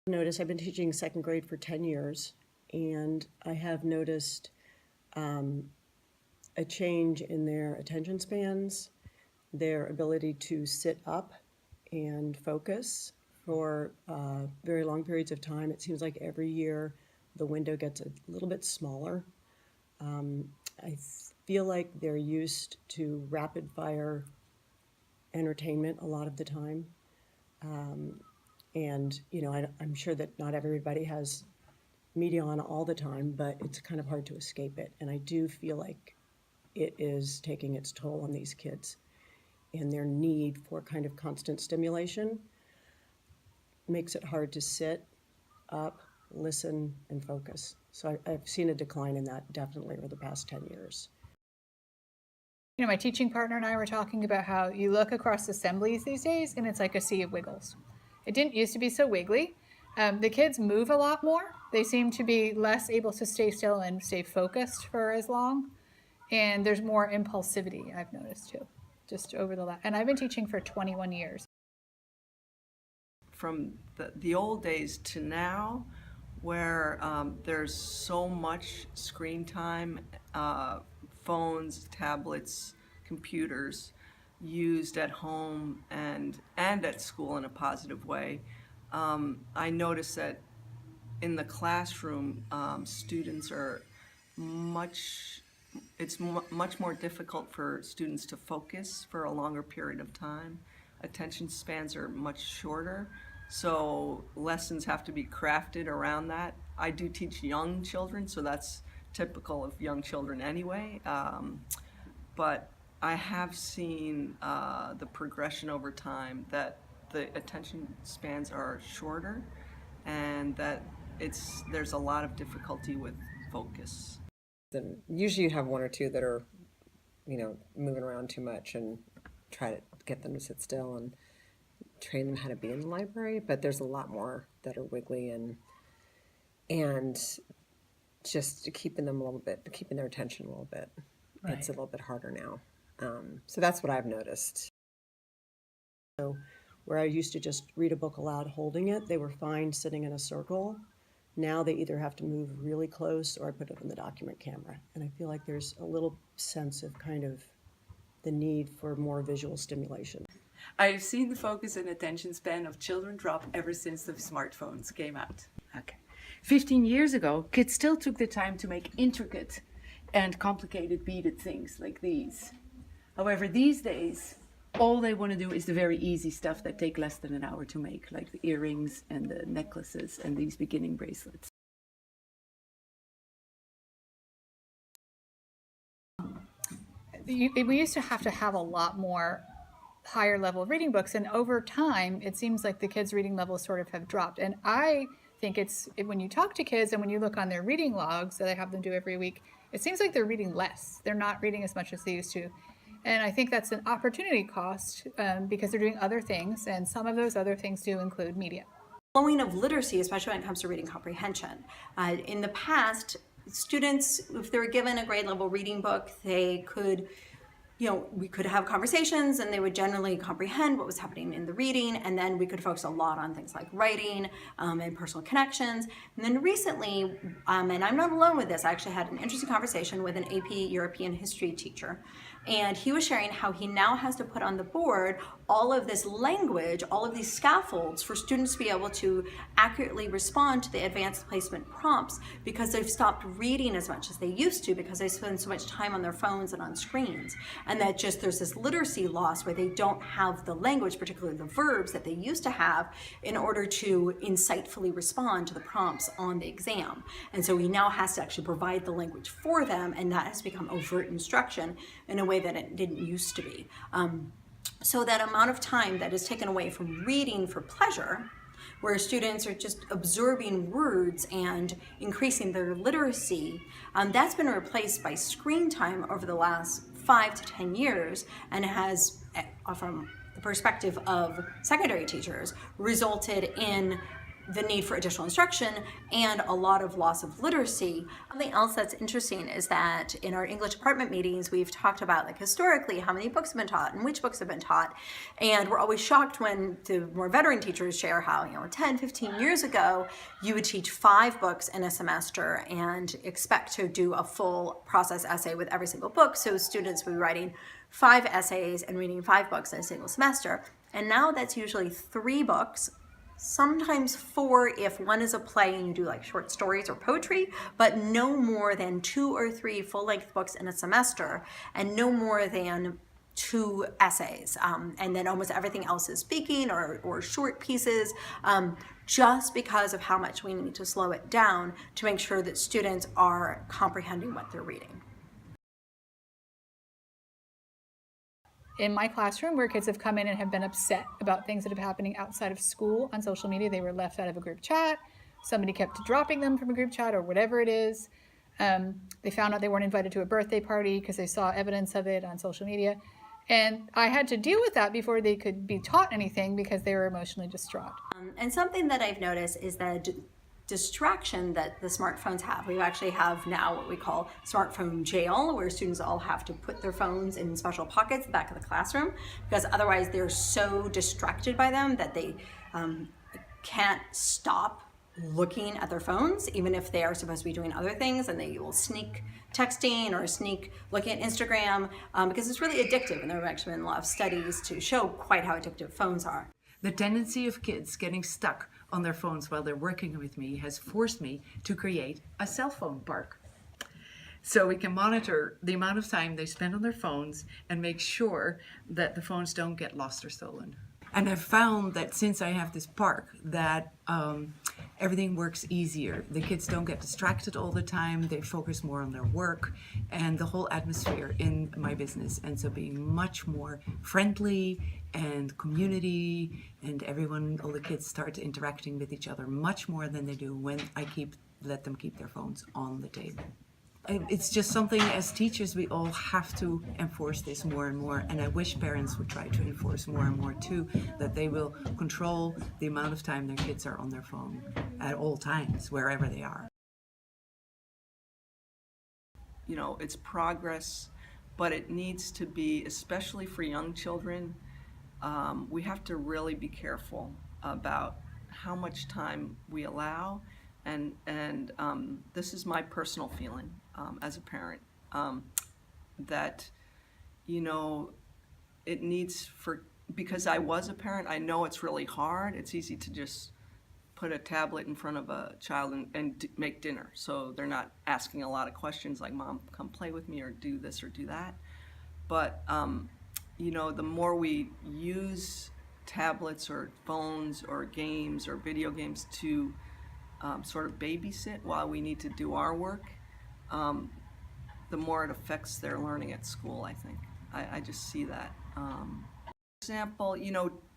Notice I've been teaching second grade for 10 years, and I have noticed a change in their attention spans, their ability to sit up and focus for very long periods of time. It seems like every year the window gets a little bit smaller. I feel like they're used to rapid fire entertainment a lot of the time. And, you know, I'm sure that not everybody has media on all the time, but it's kind of hard to escape it. And I do feel like it is taking its toll on these kids, and their need for kind of constant stimulation makes it hard to sit up, listen, and focus. So I've seen a decline in that definitely over the past 10 years. You know, my teaching partner and I were talking about how you look across assemblies these days and it's like a sea of wiggles. It didn't used to be so wiggly. The kids move a lot more. They seem to be less able to stay still and stay focused for as long. And there's more impulsivity, I've noticed too, just over the last, and I've been teaching for 21 years. From the old days to now, where there's so much screen time, phones, tablets, computers used at home and at school in a positive way, I notice that in the classroom, students are it's much more difficult for students to focus for a longer period of time. Attention spans are much shorter, so lessons have to be crafted around that. I do teach young children, so that's typical of young children anyway, but I have seen the progression over time that the attention spans are shorter and that there's a lot of difficulty with focus. And usually you have one or two that are, you know, moving around too much, and try to get them to sit still and train them how to be in the library. But there's a lot more that are wiggly and just keeping them a little bit, keeping their attention a little bit. Right. It's a little bit harder now. So that's what I've noticed. So where I used to just read a book aloud holding it, they were fine sitting in a circle. Now they either have to move really close or I put it on the document camera. And I feel like there's a little sense of kind of the need for more visual stimulation. I've seen the focus and attention span of children drop ever since the smartphones came out. Okay. 15 years ago, kids still took the time to make intricate and complicated beaded things like these. However, these days, all they want to do is the very easy stuff that take less than an hour to make, like the earrings and the necklaces and these beginning bracelets. We used to have a lot more higher level reading books, and over time, it seems like the kids' reading levels sort of have dropped. And I think when you talk to kids and when you look on their reading logs that I have them do every week, it seems like they're reading less. They're not reading as much as they used to. And I think that's an opportunity cost because they're doing other things, and some of those other things do include media. Flowing of literacy, especially when it comes to reading comprehension. In the past, students, if they were given a grade level reading book, they could, we could have conversations and they would generally comprehend what was happening in the reading, and then we could focus a lot on things like writing and personal connections. And then recently, and I'm not alone with this, I actually had an interesting conversation with an AP European history teacher, and he was sharing how he now has to put on the board all of this language, all of these scaffolds for students to be able to accurately respond to the advanced placement prompts because they've stopped reading as much as they used to because they spend so much time on their phones and on screens. And that just there's this literacy loss where they don't have the language, particularly the verbs that they used to have in order to insightfully respond to the prompts on the exam. And so he now has to actually provide the language for them, and that has become overt instruction in a way that it didn't used to be. So that amount of time that is taken away from reading for pleasure, where students are just absorbing words and increasing their literacy, that's been replaced by screen time over the last 5 to 10 years, and has, from the perspective of secondary teachers, resulted in the need for additional instruction and a lot of loss of literacy. Something else that's interesting is that in our English department meetings, we've talked about like historically how many books have been taught and which books have been taught. And we're always shocked when the more veteran teachers share how, 10, 15 years ago, you would teach 5 books in a semester and expect to do a full process essay with every single book. So students would be writing 5 essays and reading 5 books in a single semester. And now that's usually 3 books, sometimes 4 if one is a play and you do like short stories or poetry, but no more than 2 or 3 full-length books in a semester, and no more than 2 essays. And then almost everything else is speaking or short pieces, just because of how much we need to slow it down to make sure that students are comprehending what they're reading. In my classroom, where kids have come in and have been upset about things that have happening outside of school on social media, they were left out of a group chat, somebody kept dropping them from a group chat or whatever it is. They found out they weren't invited to a birthday party because they saw evidence of it on social media. And I had to deal with that before they could be taught anything because they were emotionally distraught. And something that I've noticed is that distraction that the smartphones have. We actually have now what we call smartphone jail, where students all have to put their phones in special pockets at the back of the classroom, because otherwise they're so distracted by them that they can't stop looking at their phones, even if they are supposed to be doing other things, and they will sneak texting or sneak looking at Instagram, because it's really addictive, and there have actually been a lot of studies to show quite how addictive phones are. The tendency of kids getting stuck on their phones while they're working with me has forced me to create a cell phone park. So we can monitor the amount of time they spend on their phones and make sure that the phones don't get lost or stolen. And I've found that since I have this park, that everything works easier. The kids don't get distracted all the time. They focus more on their work and the whole atmosphere in my business ends up being much more friendly and community, and all the kids start interacting with each other much more than they do when I let them keep their phones on the table. It's just something as teachers we all have to enforce this more and more, and I wish parents would try to enforce more and more too, that they will control the amount of time their kids are on their phone at all times, wherever they are. It's progress, but it needs to be, especially for young children, we have to really be careful about how much time we allow, and this is my personal feeling as a parent, that it needs because I was a parent, I know it's really hard. It's easy to just put a tablet in front of a child and make dinner, so they're not asking a lot of questions like, Mom, come play with me, or do this or do that. But the more we use tablets or phones or games or video games to sort of babysit while we need to do our work, the more it affects their learning at school, I think. I just see that. For example,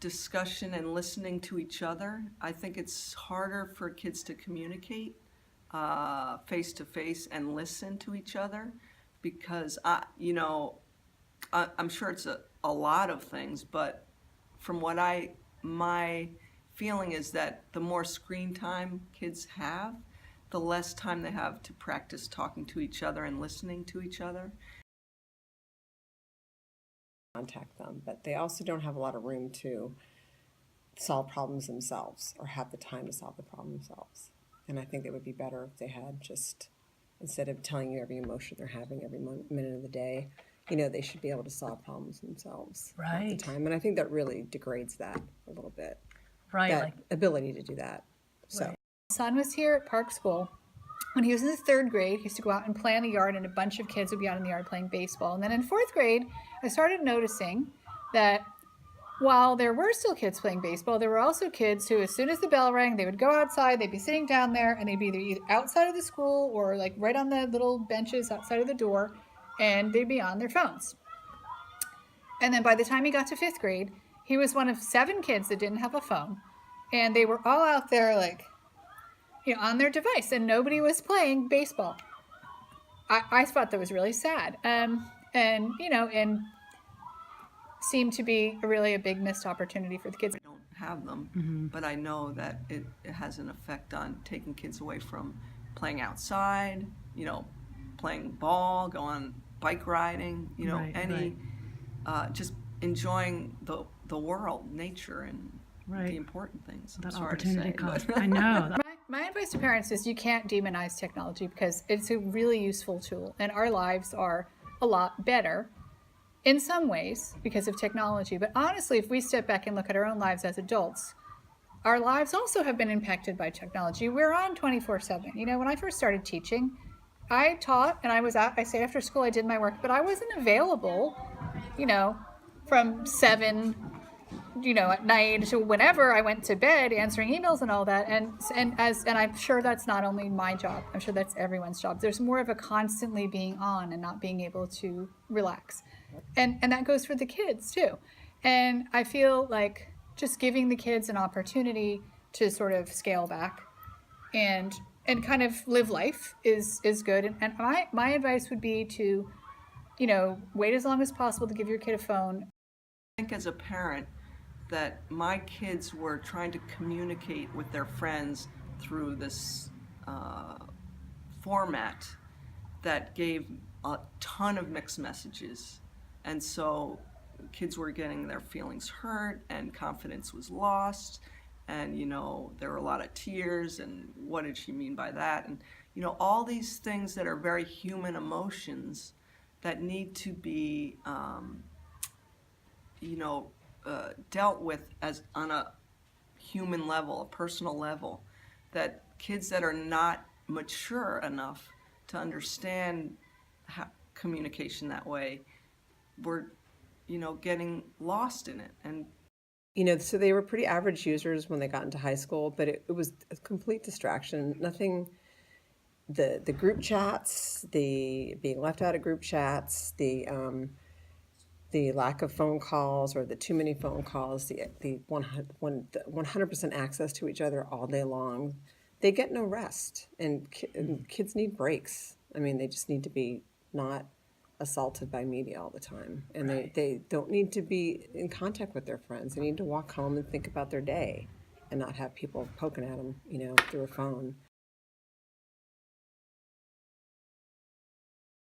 discussion and listening to each other. I think it's harder for kids to communicate face to face and listen to each other, because I'm sure it's a lot of things, but from what my feeling is that the more screen time kids have, the less time they have to practice talking to each other and listening to each other. Contact them, but they also don't have a lot of room to solve problems themselves or have the time to solve the problem themselves. And I think it would be better if they had just, instead of telling you every emotion they're having every minute of the day, they should be able to solve problems themselves at the time. And I think that really degrades that a little bit. Right. That ability to do that. So. My son was here at Park School. When he was in the 3rd grade, he used to go out and play in the yard, and a bunch of kids would be out in the yard playing baseball. And then in 4th grade, I started noticing that while there were still kids playing baseball, there were also kids who, as soon as the bell rang, they would go outside, they'd be sitting down there, and they'd be either outside of the school or like right on the little benches outside of the door, and they'd be on their phones. And then by the time he got to 5th grade, he was one of 7 kids that didn't have a phone, and they were all out there like, on their device, and nobody was playing baseball. I thought that was really sad, and seemed to be really a big missed opportunity for the kids. I don't have them, but I know that it has an effect on taking kids away from playing outside, you know, playing ball, going bike riding, you know, Right, any, just enjoying the world, nature, and Right. the important things. I'm That sorry opportunity to say, cost. but I know. My advice to parents is you can't demonize technology because it's a really useful tool, and our lives are a lot better in some ways because of technology. But honestly, if we step back and look at our own lives as adults, our lives also have been impacted by technology. We're on 24/7. You know, when I first started teaching, I taught and I stayed after school, I did my work, but I wasn't available, you know, from 7 at night to whenever I went to bed, answering emails and all that. And I'm sure that's not only my job. I'm sure that's everyone's job. There's more of a constantly being on and not being able to relax, and that goes for the kids too. And I feel like just giving the kids an opportunity to sort of scale back and kind of live life is good. And my advice would be to, wait as long as possible to give your kid a phone. I think as a parent that my kids were trying to communicate with their friends through this format that gave a ton of mixed messages. And so kids were getting their feelings hurt and confidence was lost. And, there were a lot of tears and what did she mean by that? And, all these things that are very human emotions that need to be, dealt with as on a human level, a personal level, that kids that are not mature enough to understand communication that way were, getting lost in it. And So they were pretty average users when they got into high school, but it was a complete distraction. Nothing, the group chats, the being left out of group chats, the lack of phone calls or the too many phone calls, the 100% access to each other all day long. They get no rest, and kids need breaks. I mean, they just need to be not assaulted by media all the time, and they don't need to be in contact with their friends. They need to walk home and think about their day and not have people poking at them, through a phone.